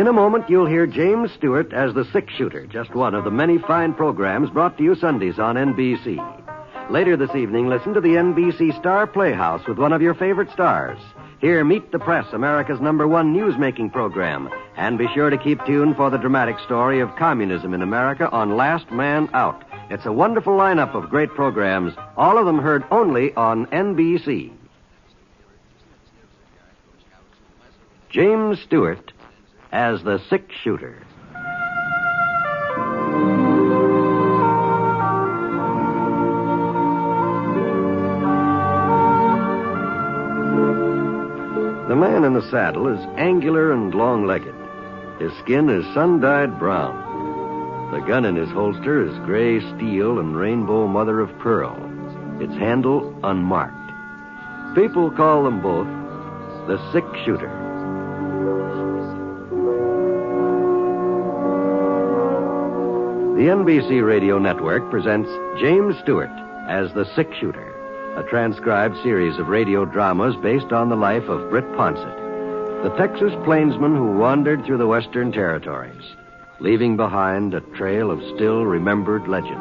In a moment, you'll hear James Stewart as the six-shooter, just one of the many fine programs brought to you Sundays on NBC. Later this evening, listen to the NBC Star Playhouse with one of your favorite stars. Here, Meet the Press, America's #1 news-making program. And be sure to keep tuned for the dramatic story of communism in America on Last Man Out. It's a wonderful lineup of great programs, all of them heard only on NBC. James Stewart as the six-shooter. The man in the saddle is angular and long-legged. His skin is sun-dyed brown. The gun in his holster is gray steel and rainbow mother of pearl. Its handle unmarked. People call them both the six-shooter. The NBC Radio Network presents James Stewart as the six-shooter, a transcribed series of radio dramas based on the life of Britt Ponsett, the Texas plainsman who wandered through the Western Territories, leaving behind a trail of still remembered legends.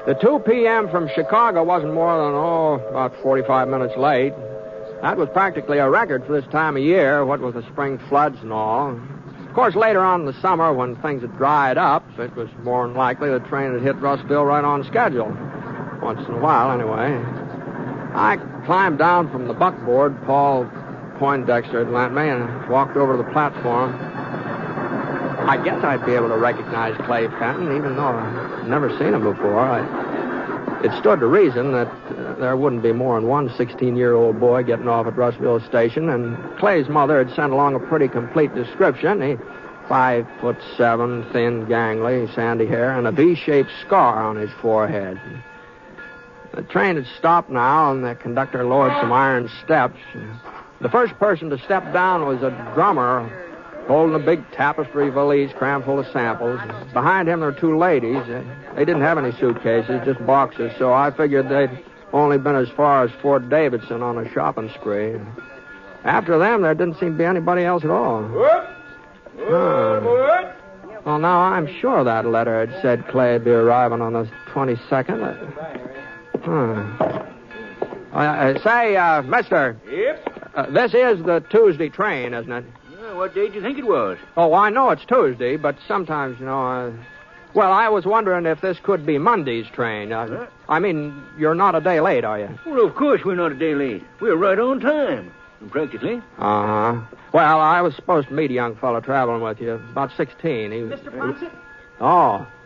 The 2 p.m. from Chicago wasn't more than, about 45 minutes late. That was practically a record for this time of year, what with the spring floods and all. Of course, later on in the summer, when things had dried up, it was more than likely the train had hit Russville right on schedule. Once in a while, anyway. I climbed down from the buckboard Paul Poindexter had lent me and walked over to the platform. I guess I'd be able to recognize Clay Fenton, even though I'd never seen him before. It stood to reason that there wouldn't be more than one 16-year-old boy getting off at Russville Station, and Clay's mother had sent along a pretty complete description. He 5'7", thin, gangly, sandy hair, and a V-shaped scar on his forehead. The train had stopped now, and the conductor lowered some iron steps. The first person to step down was a drummer holding a big tapestry valise crammed full of samples. Behind him there were 2 ladies. They didn't have any suitcases, just boxes, so I figured they'd only been as far as Fort Davidson on a shopping spree. After them, there didn't seem to be anybody else at all. Well, now, I'm sure that letter had said Clay'd be arriving on the 22nd. Say, mister. Yep? This is the Tuesday train, isn't it? What day did you think it was? Oh, I know it's Tuesday, but sometimes, well, I was wondering if this could be Monday's train. I mean, you're not a day late, are you? Well, of course we're not a day late. We're right on time, practically. Uh-huh. Well, I was supposed to meet a young fellow traveling with you, about 16. Mr. Ponsett?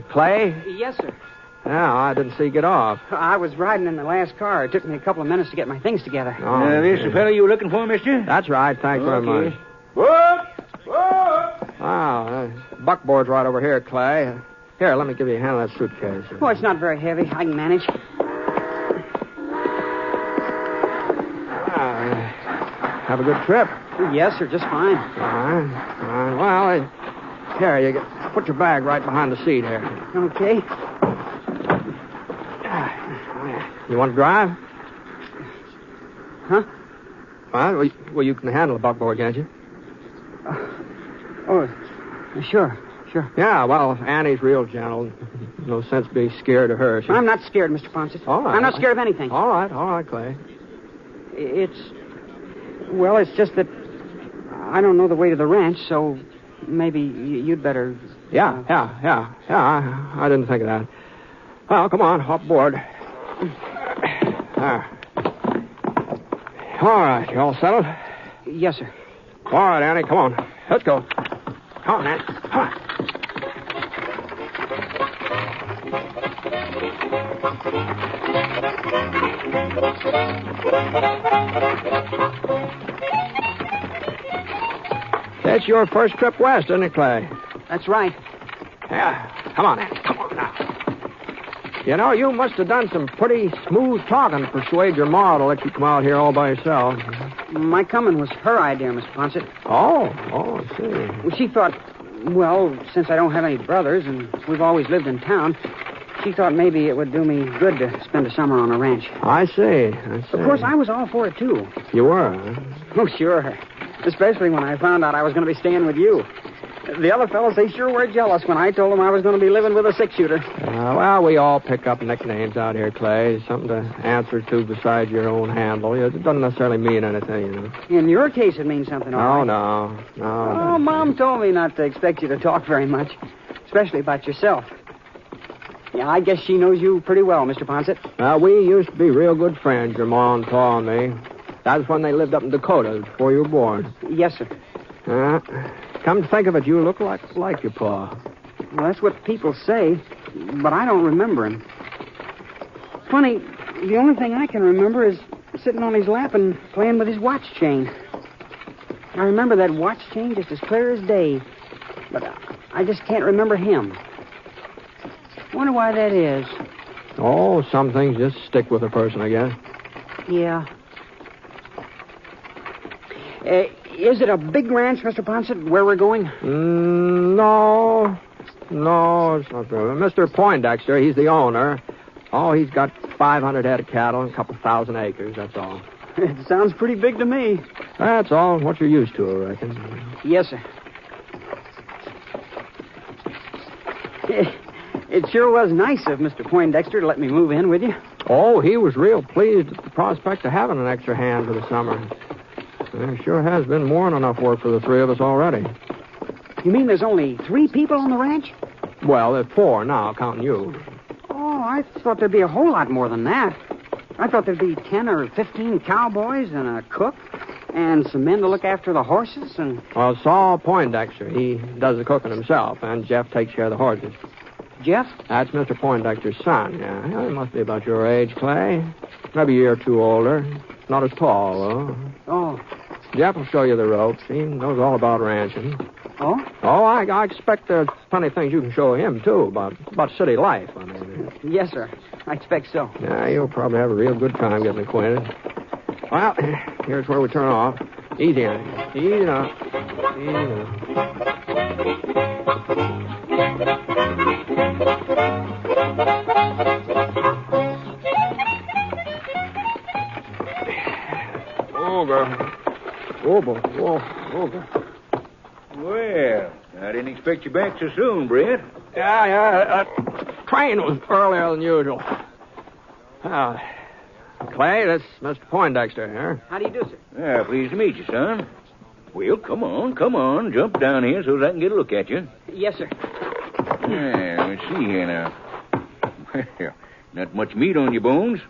Clay? Yes, sir. Yeah, I didn't see you get off. I was riding in the last car. It took me a couple of minutes to get my things together. This the fellow you were looking for, mister? That's right. Thanks very much. What? Buckboard's right over here, Clay. Here, let me give you a hand of that suitcase. Oh, it's not very heavy. I can manage. Have a good trip. Yes, sir. Just fine. Fine. Well, here, put your bag right behind the seat here. Okay. You want to drive? Huh? Well, you can handle a buckboard, can't you? Sure. Yeah, well, Annie's real gentle. No sense being scared of her. I'm not scared, Mr. Ponsett. All right. I'm not scared of anything. All right, Clay. It's just that I don't know the way to the ranch, so maybe you'd better... Yeah. I didn't think of that. Well, come on, hop aboard. All right, you all settled? Yes, sir. All right, Annie, come on. Let's go. Come on, Annie. Come on. That's your first trip west, isn't it, Clay? That's right. Yeah. Come on, Annie. Come on now. You must have done some pretty smooth talking to persuade your ma to let you come out here all by yourself. My coming was her idea, Mr. Ponsett. Oh, I see. She thought, since I don't have any brothers and we've always lived in town, She thought maybe it would do me good to spend the summer on a ranch. I see. Of course, I was all for it, too. You were, huh? Oh, sure. Especially when I found out I was going to be staying with you. The other fellows, they sure were jealous when I told them I was going to be living with a six-shooter. Well, we all pick up nicknames out here, Clay. Something to answer to besides your own handle. It doesn't necessarily mean anything, you know. In your case, it means something, all right. No. Oh, Mom told me not to expect you to talk very much, especially about yourself. Yeah, I guess she knows you pretty well, Mr. Ponset. We used to be real good friends, your Ma and Pa and me. That was when they lived up in Dakota before you were born. Yes, sir. Come to think of it, you look like your Pa. Well, that's what people say, but I don't remember him. Funny, the only thing I can remember is sitting on his lap and playing with his watch chain. I remember that watch chain just as clear as day, but I just can't remember him. Wonder why that is. Oh, some things just stick with a person, I guess. Yeah. Is it a big ranch, Mr. Ponset, where we're going? No, it's not true. Mr. Poindexter, he's the owner. Oh, he's got 500 head of cattle and a couple thousand acres, that's all. It sounds pretty big to me. That's all. What you're used to, I reckon. Yes, sir. It sure was nice of Mr. Poindexter to let me move in with you. Oh, he was real pleased at the prospect of having an extra hand for the summer. There sure has been more than enough work for the three of us already. You mean there's only 3 people on the ranch? Well, there's 4 now, counting you. Oh, I thought there'd be a whole lot more than that. I thought there'd be 10 or 15 cowboys and a cook and some men to look after the horses and... Well, Saul Poindexter, he does the cooking himself, and Jeff takes care of the horses. Jeff? That's Mr. Poindexter's son, yeah. He must be about your age, Clay. Maybe a year or 2 older. Not as tall, though. Oh. Jeff will show you the ropes. He knows all about ranching. Oh? Oh, I expect there's plenty of things you can show him, too, about city life, I mean. Yes, sir. I expect so. Yeah, you'll probably have a real good time getting acquainted. Well, here's where we turn off. Easy on it. Easy now. Oh, girl. Oh, boy. Oh, girl. Well, I didn't expect you back so soon, Brett. Yeah. Train was earlier than usual. Clay, that's Mr. Poindexter here. How do you do, sir? Pleased to meet you, son. Well, come on. Jump down here so that I can get a look at you. Yes, sir. Let's see here now. Well, not much meat on your bones,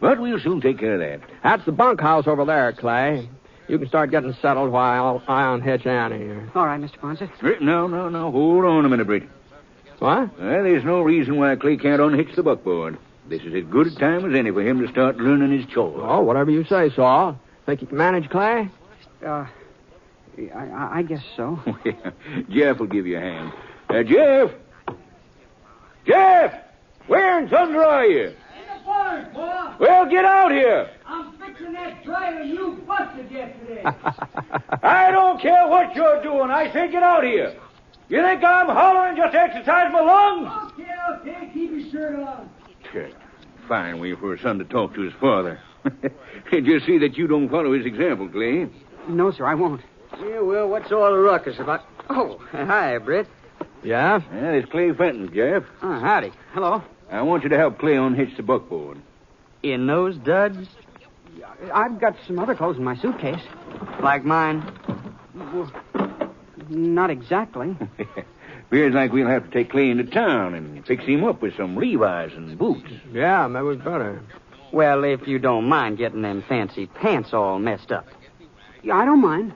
but we'll soon take care of that. That's the bunkhouse over there, Clay. You can start getting settled while I unhitch Annie here. All right, Mr. Ponset. No. Hold on a minute, Brett. What? There's no reason why Clay can't unhitch the buckboard. This is as good a time as any for him to start learning his chores. Oh, whatever you say, Saul. Think you can manage, Clay? I guess so. Jeff will give you a hand. Jeff! Where in thunder are you? In the barn, boy. Well, get out here. I'm fixing that trailer you busted yesterday. I don't care what you're doing. I say get out here. You think I'm hollering just to exercise my lungs? Okay. Keep your shirt on. Fine way for a son to talk to his father. Just see that you don't follow his example, Clay. No, sir, I won't. Yeah, well, what's all the ruckus about? Oh, hi, Britt. Yeah? Yeah, it's Clay Fenton, Jeff. Oh, howdy. Hello. I want you to help Clay unhitch the buckboard. In those duds? I've got some other clothes in my suitcase. Like mine? Well, not exactly. Appears like we'll have to take Clay into town and fix him up with some Levi's and boots. Yeah, maybe we'd better. Well, if you don't mind getting them fancy pants all messed up. Yeah, I don't mind.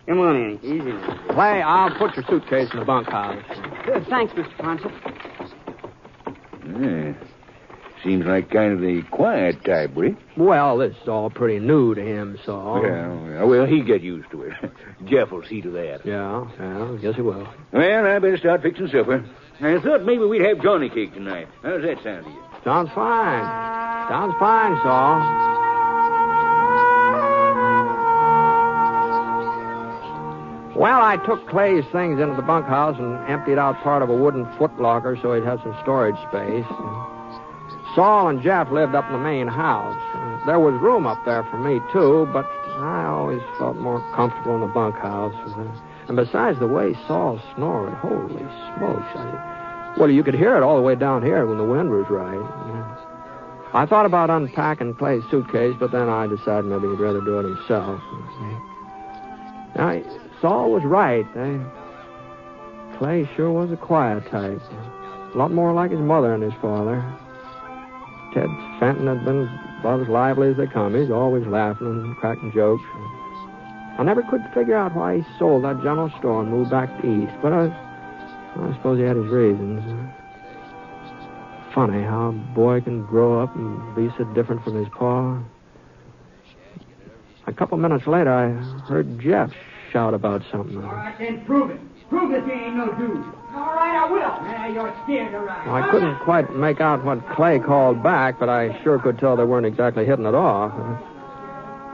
Come on in. Easy. Clay, I'll put your suitcase in the bunkhouse. Thanks, Mr. Ponset. Yeah. Seems like kind of the quiet type, Britt. Well, this is all pretty new to him, Saul. Yeah, well, he'll get used to it. Jeff will see to that. Yeah, guess he will. Well, I better start fixing supper. I thought maybe we'd have Johnny cake tonight. How's that sound to you? Sounds fine, Saul. Well, I took Clay's things into the bunkhouse and emptied out part of a wooden footlocker so he'd have some storage space. Sorrel and Jeff lived up in the main house. There was room up there for me, too, but I always felt more comfortable in the bunkhouse. And besides, the way Saul snored, holy smokes. Well, you could hear it all the way down here when the wind was right. I thought about unpacking Clay's suitcase, but then I decided maybe he'd rather do it himself. Now, Saul was right. Clay sure was a quiet type. A lot more like his mother and his father. Ted Fenton had been about as lively as they come. He's always laughing and cracking jokes. I never could figure out why he sold that general store and moved back east, but I suppose he had his reasons. Funny how a boy can grow up and be so different from his pa. A couple minutes later, I heard Jeff shout about something. All right, then prove it. Prove that you ain't no dude. All right, I will. You're scared to ride. Well, I couldn't quite make out what Clay called back, but I sure could tell they weren't exactly hitting it off.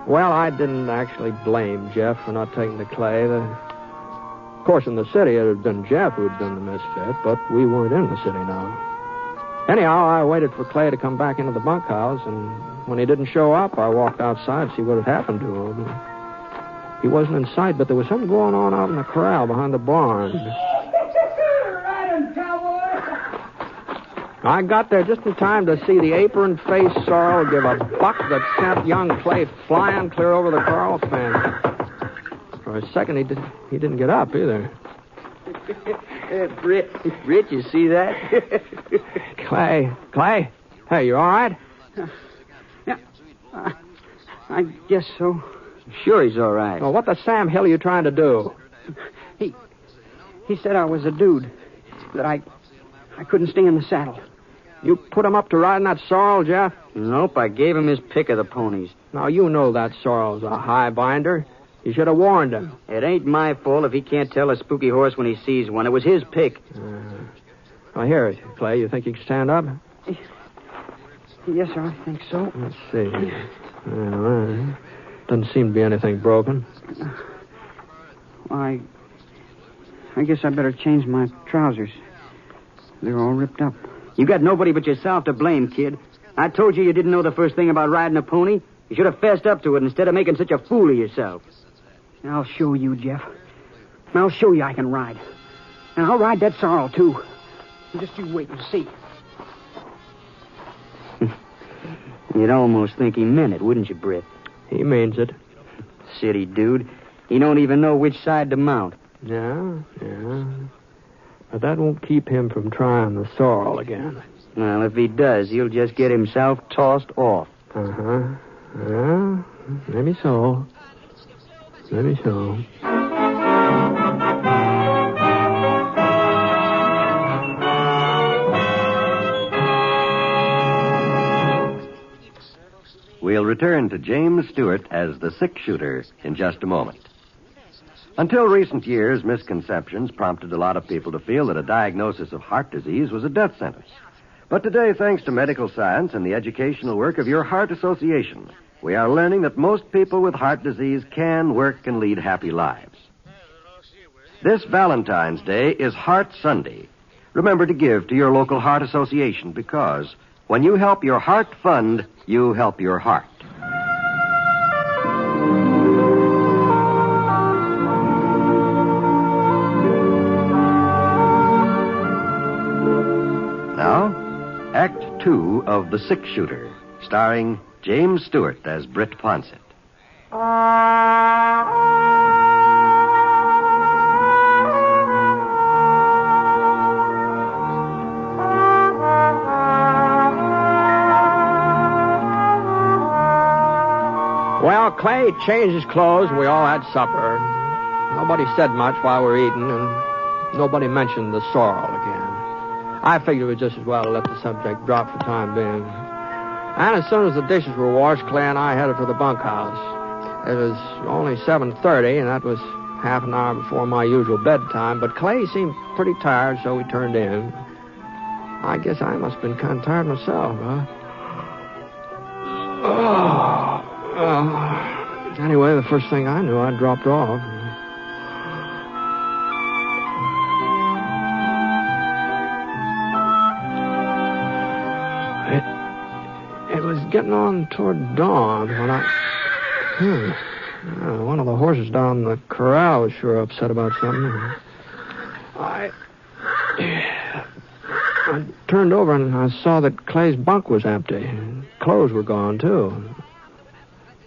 Well, I didn't actually blame Jeff for not taking the Clay. Of course, in the city, it had been Jeff who had been the misfit, but we weren't in the city now. Anyhow, I waited for Clay to come back into the bunkhouse, and when he didn't show up, I walked outside to see what had happened to him. He wasn't in sight, but there was something going on out in the corral behind the barn. Ride him, cowboy. I got there just in time to see the apron-faced Sorrel give a buck that sent young Clay flying clear over the corral fence. For a second, he didn't get up either. Britt, you see that? Clay, hey, you all right? Yeah, I guess so. Sure he's all right. Well, what the Sam Hill are you trying to do? He said I was a dude, that I couldn't stay in the saddle. You put him up to riding that Sorrel, Jeff? Nope, I gave him his pick of the ponies. Now, you know that Sorrel's a high binder. You should have warned him. It ain't my fault if he can't tell a spooky horse when he sees one. It was his pick. Well, here, Clay, you think you can stand up? Yes, sir, I think so. Let's see. Well, doesn't seem to be anything broken. I guess I better change my trousers. They're all ripped up. You got nobody but yourself to blame, kid. I told you didn't know the first thing about riding a pony. You should have fessed up to it instead of making such a fool of yourself. I'll show you, Jeff. I'll show you I can ride. And I'll ride that Sorrel, too. Just you wait and see. You'd almost think he meant it, wouldn't you, Britt? He means it. City dude. He don't even know which side to mount. Yeah. But that won't keep him from trying the Sorrel again. Well, if he does, he'll just get himself tossed off. Uh-huh. Well, maybe so. We'll return to James Stewart as the six-shooter in just a moment. Until recent years, misconceptions prompted a lot of people to feel that a diagnosis of heart disease was a death sentence. But today, thanks to medical science and the educational work of your Heart Association, we are learning that most people with heart disease can work and lead happy lives. This Valentine's Day is Heart Sunday. Remember to give to your local Heart Association because when you help your heart fund, you help your heart. Now, Act 2 of The Six-Shooter, starring James Stewart as Britt Ponsett. Well, Clay changed his clothes and we all had supper. Nobody said much while we were eating, and nobody mentioned the Sorrel again. I figured it was just as well to let the subject drop for the time being. And as soon as the dishes were washed, Clay and I headed for the bunkhouse. It was only 7:30, and that was half an hour before my usual bedtime, but Clay seemed pretty tired, so we turned in. I guess I must have been kind of tired myself, huh? Anyway, the first thing I knew, I dropped off. was getting on toward dawn when one of the horses down in the corral was sure upset about something. I turned over and I saw that Clay's bunk was empty. Clothes were gone, too.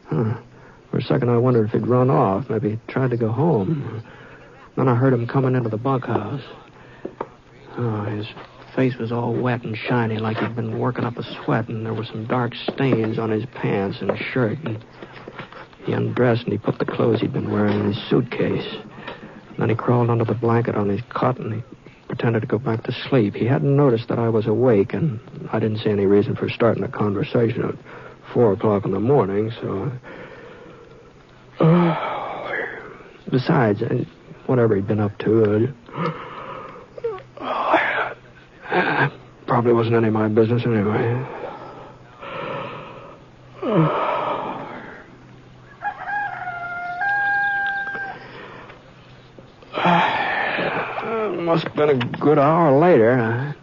For a second, I wondered if he'd run off. Maybe he tried to go home. Then I heard him coming into the bunkhouse. His face was all wet and shiny like he'd been working up a sweat, and there were some dark stains on his pants and shirt. And he undressed and he put the clothes he'd been wearing in his suitcase. Then he crawled under the blanket on his cot and he pretended to go back to sleep. He hadn't noticed that I was awake, and I didn't see any reason for starting a conversation at 4 o'clock in the morning, so... Besides, whatever he'd been up to, probably wasn't any of my business anyway. Must have been a good hour later.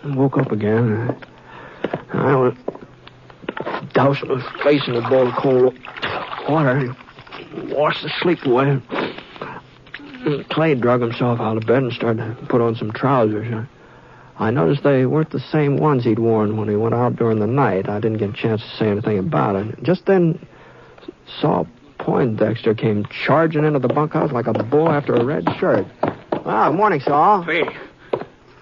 I woke up again. I doused my face in a bowl of cold water. Washed the sleep away. Clay drug himself out of bed and started to put on some trousers. I noticed they weren't the same ones he'd worn when he went out during the night. I didn't get a chance to say anything about it. Just then, saw Poindexter came charging into the bunkhouse like a bull after a red shirt. Good morning, Saul.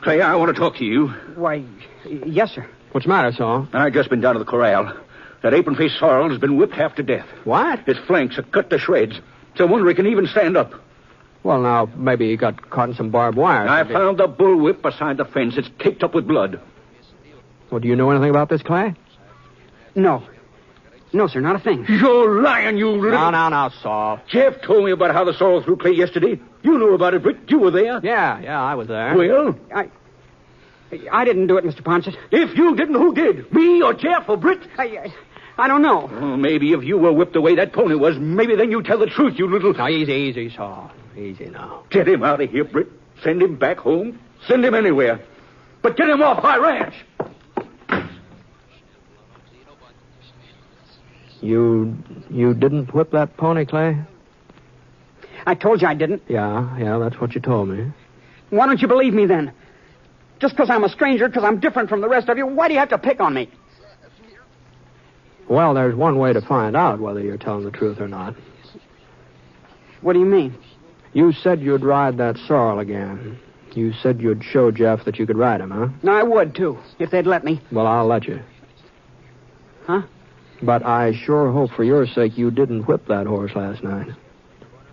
Clay, I want to talk to you. Why, yes, sir. What's the matter, Saul? I just been down to the corral. That apron-faced Sorrel has been whipped half to death. What? His flanks are cut to shreds. It's a wonder he can even stand up. Well, now, maybe he got caught in some barbed wire. I found the bullwhip beside the fence. It's caked up with blood. Well, do you know anything about this, Clay? No. No, sir, not a thing. You're lying, you little... Now, Saul. Jeff told me about how the Sorrel threw Clay yesterday. You knew about it, Britt. You were there. Yeah, I was there. Well? I didn't do it, Mr. Ponset. If you didn't, who did? Me or Jeff or Britt? I don't know. Oh, maybe if you were whipped the way that pony was, maybe then you'd tell the truth, you little... Now, easy, Saul. Easy now. Get him out of here, Britt. Send him back home. Send him anywhere. But get him off my ranch. You didn't whip that pony, Clay? I told you I didn't. Yeah, that's what you told me. Why don't you believe me then? Just because I'm a stranger, because I'm different from the rest of you, why do you have to pick on me? Well, there's one way to find out whether you're telling the truth or not. What do you mean? You said you'd ride that sorrel again. You said you'd show Jeff that you could ride him, huh? No, I would, too, if they'd let me. Well, I'll let you. Huh? But I sure hope for your sake you didn't whip that horse last night.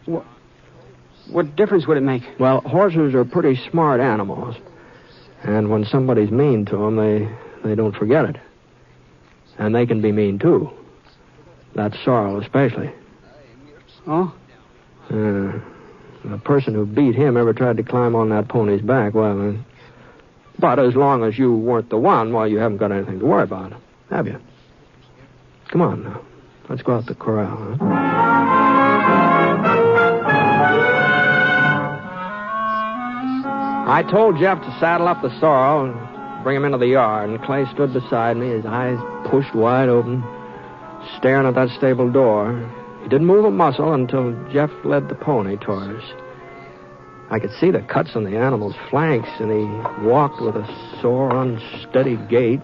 What difference would it make? Well, horses are pretty smart animals. And when somebody's mean to them, they don't forget it. And they can be mean, too. That sorrel especially. Oh? The person who beat him ever tried to climb on that pony's back. Well, but as long as you weren't the one, well, you haven't got anything to worry about, have you? Come on now. Let's go out to the corral, huh? I told Jeff to saddle up the sorrel and bring him into the yard, and Clay stood beside me, his eyes pushed wide open, staring at that stable door. He didn't move a muscle until Jeff led the pony toward us. I could see the cuts on the animal's flanks, and he walked with a sore, unsteady gait.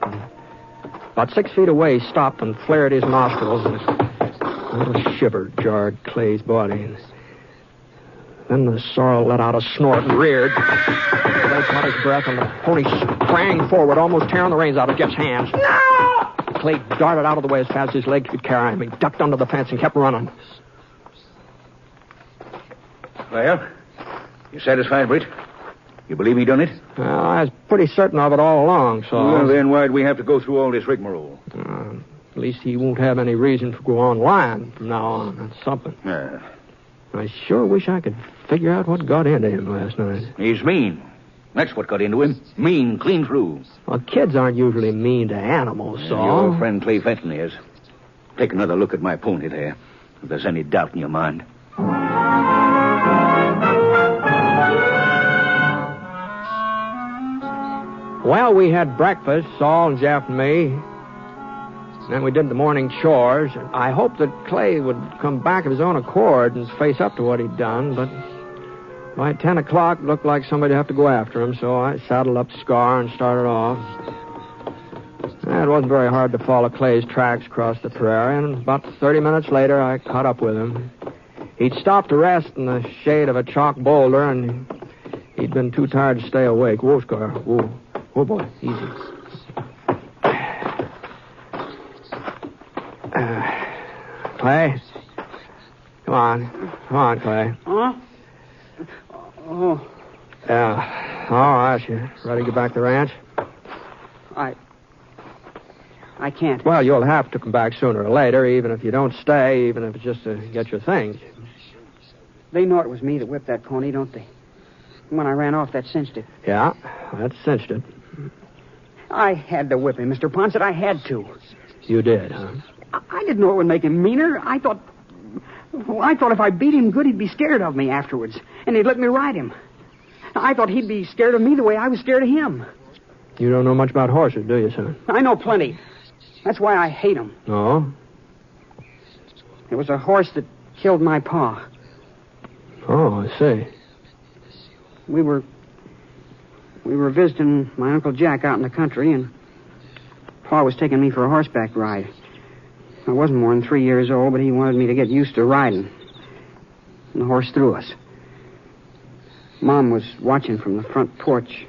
About 6 feet away, he stopped and flared his nostrils, and a little shiver jarred Clay's body. Then the sorrel let out a snort and reared. Clay caught his breath, and the pony sprang forward, almost tearing the reins out of Jeff's hands. No! Clay darted out of the way as fast as his legs could carry him. He ducked under the fence and kept running. Well, you satisfied, Britt? You believe he done it? Well, I was pretty certain of it all along, so... Well, then why'd we have to go through all this rigmarole? At least he won't have any reason to go on lying from now on. That's something. I sure wish I could figure out what got into him last night. He's mean. That's what got into him. Mean, clean through. Well, kids aren't usually mean to animals, Saul. Your friend Clay Fenton is. Take another look at my pony there, if there's any doubt in your mind. Well, we had breakfast, Saul and Jeff and me. Then we did the morning chores. I hoped that Clay would come back of his own accord and face up to what he'd done, but by 10 o'clock, it looked like somebody'd have to go after him, so I saddled up Scar and started off. It wasn't very hard to follow Clay's tracks across the prairie, and about 30 minutes later, I caught up with him. He'd stopped to rest in the shade of a chalk boulder, and he'd been too tired to stay awake. Whoa, Scar. Whoa. Whoa, boy. Easy. Clay? Come on, Clay. Huh? Oh. Yeah. All right, you ready to get back to the ranch? I can't. Well, you'll have to come back sooner or later, even if you don't stay, even if it's just to get your things. They know it was me that whipped that pony, don't they? When I ran off, that cinched it. Yeah, that cinched it. I had to whip him, Mr. Ponset. I had to. You did, huh? I didn't know it would make him meaner. I thought if I beat him good, he'd be scared of me afterwards, and he'd let me ride him. I thought he'd be scared of me the way I was scared of him. You don't know much about horses, do you, son? I know plenty. That's why I hate him. Oh? It was a horse that killed my pa. Oh, I see. We were visiting my Uncle Jack out in the country, and Pa was taking me for a horseback ride. I wasn't more than 3 years old, but he wanted me to get used to riding. And the horse threw us. Mom was watching from the front porch.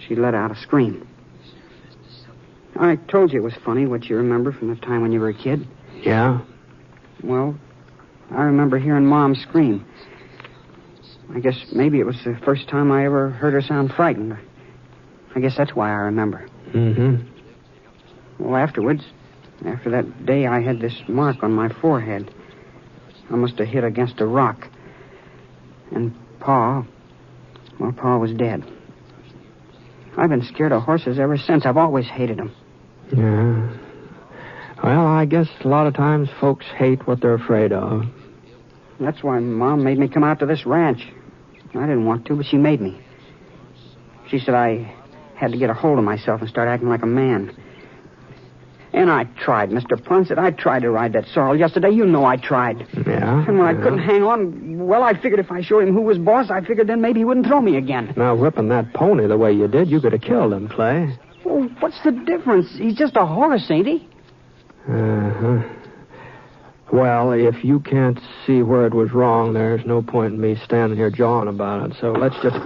She let out a scream. I told you it was funny what you remember from the time when you were a kid. Yeah? Well, I remember hearing Mom scream. I guess maybe it was the first time I ever heard her sound frightened. I guess that's why I remember. Mm-hmm. Well, afterwards, after that day, I had this mark on my forehead. I must have hit against a rock. And Pa was dead. I've been scared of horses ever since. I've always hated them. Yeah. Well, I guess a lot of times folks hate what they're afraid of. That's why Mom made me come out to this ranch. I didn't want to, but she made me. She said I had to get a hold of myself and start acting like a man. And I tried, Mr. Ponset. I tried to ride that sorrel yesterday. You know I tried. Yeah? And when I couldn't hang on, well, I figured if I showed him who was boss, I figured then maybe he wouldn't throw me again. Now, whipping that pony the way you did, you could have killed him, Clay. Well, what's the difference? He's just a horse, ain't he? Uh-huh. Well, if you can't see where it was wrong, there's no point in me standing here jawing about it. So let's just...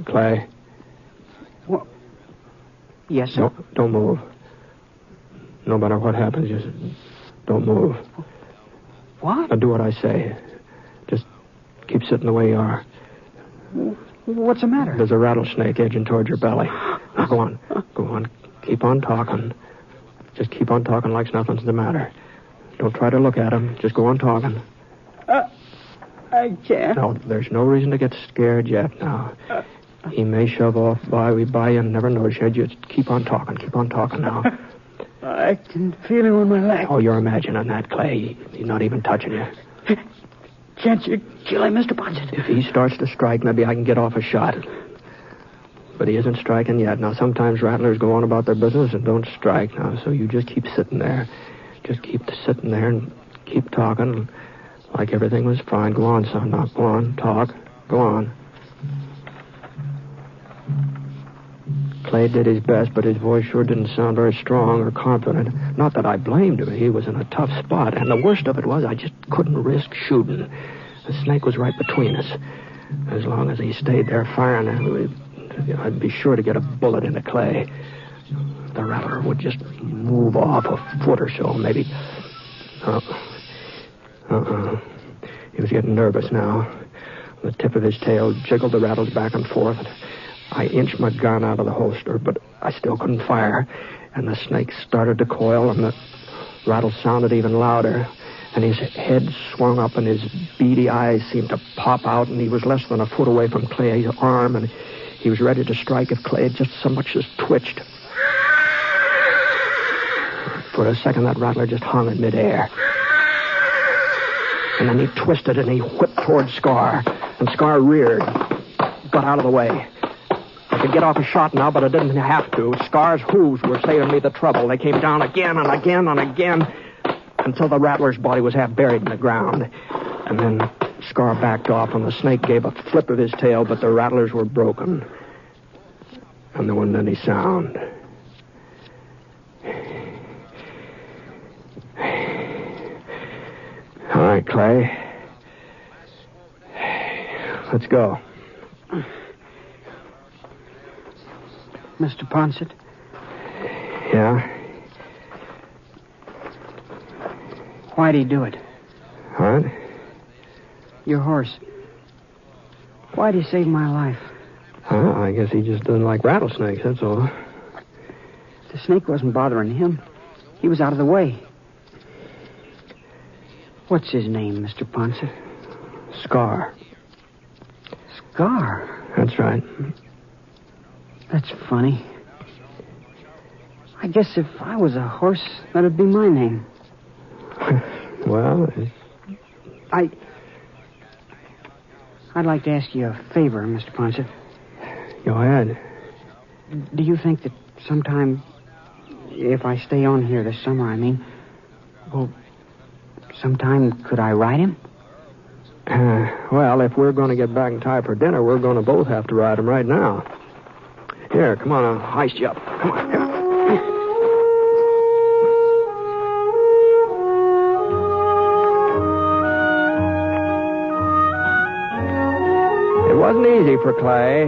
Clay. What? Yes, sir. No, don't move. No matter what happens, just don't move. What? Now do what I say. Just keep sitting the way you are. What's the matter? There's a rattlesnake edging towards your belly. Now go on. Go on. Keep on talking. Just keep on talking like nothing's the matter. Don't try to look at him. Just go on talking. I can't. No, there's no reason to get scared yet now. He may shove off by you and never notice you. Just keep on talking. Keep on talking now. I can feel him on my leg. Oh, you're imagining that, Clay. He's not even touching you. Can't you kill him, Mr. Ponset? If he starts to strike, maybe I can get off a shot. But he isn't striking yet. Now, sometimes rattlers go on about their business and don't strike now, so you just keep sitting there. Just keep sitting there and keep talking like everything was fine. Go on, son. Now, go on. Talk. Go on. Clay did his best, but his voice sure didn't sound very strong or confident. Not that I blamed him. He was in a tough spot, and the worst of it was I just couldn't risk shooting. The snake was right between us. As long as he stayed there firing, I'd be sure to get a bullet into Clay. The rattler would just move off a foot or so, maybe. He was getting nervous now. The tip of his tail jiggled the rattles back and forth. I inched my gun out of the holster, but I still couldn't fire. And the snake started to coil, and the rattle sounded even louder. And his head swung up, and his beady eyes seemed to pop out, and he was less than a foot away from Clay's arm, and he was ready to strike if Clay had just so much as twitched. For a second, that rattler just hung in midair. And then he twisted, and he whipped toward Scar. And Scar reared, got out of the way. The could get off a shot now, but I didn't have to. Scar's hooves were saving me the trouble. They came down again and again and again until the rattler's body was half buried in the ground. And then Scar backed off, and the snake gave a flip of his tail, but the rattlers were broken. And there wasn't any sound. All right, Clay. Let's go. Mr. Ponset? Yeah? Why'd he do it? What? Your horse. Why'd he save my life? I guess he just doesn't like rattlesnakes, that's all. The snake wasn't bothering him. He was out of the way. What's his name, Mr. Ponset? Scar. Scar? That's right. That's funny. I guess if I was a horse, that'd be my name. Well, I'd like to ask you a favor, Mr. Ponset. Go ahead. Do you think that sometime, if I stay on here this summer, well, sometime could I ride him? Well, if we're going to get back in time for dinner, we're going to both have to ride him right now. Here, come on, I'll heist you up. Come on, here. It wasn't easy for Clay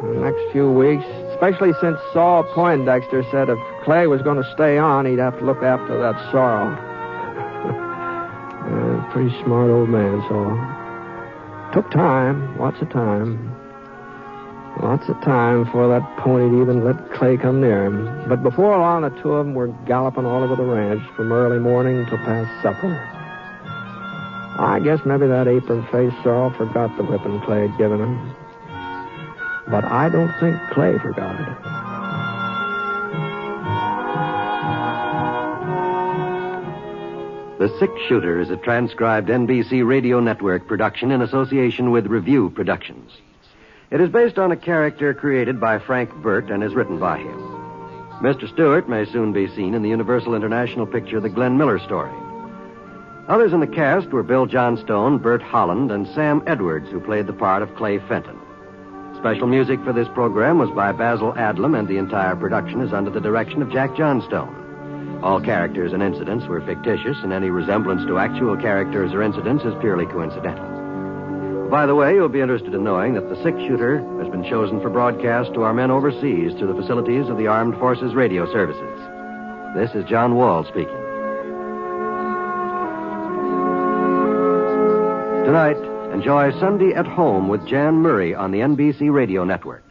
the next few weeks, especially since Saul Poindexter said if Clay was going to stay on, he'd have to look after that Sorrel. Pretty smart old man, Saul. Took time, lots of time. Lots of time for that pony to even let Clay come near him. But before long, the two of them were galloping all over the ranch from early morning till past supper. I guess maybe that apron-faced Sorrel forgot the whipping Clay had given him. But I don't think Clay forgot it. The Six Shooter is a transcribed NBC Radio Network production in association with Review Productions. It is based on a character created by Frank Burt and is written by him. Mr. Stewart may soon be seen in the Universal International picture The Glenn Miller Story. Others in the cast were Bill Johnstone, Bert Holland, and Sam Edwards, who played the part of Clay Fenton. Special music for this program was by Basil Adlam, and the entire production is under the direction of Jack Johnstone. All characters and incidents were fictitious, and any resemblance to actual characters or incidents is purely coincidental. By the way, you'll be interested in knowing that the Six Shooter has been chosen for broadcast to our men overseas through the facilities of the Armed Forces Radio Services. This is John Wall speaking. Tonight, enjoy Sunday at Home with Jan Murray on the NBC Radio Network.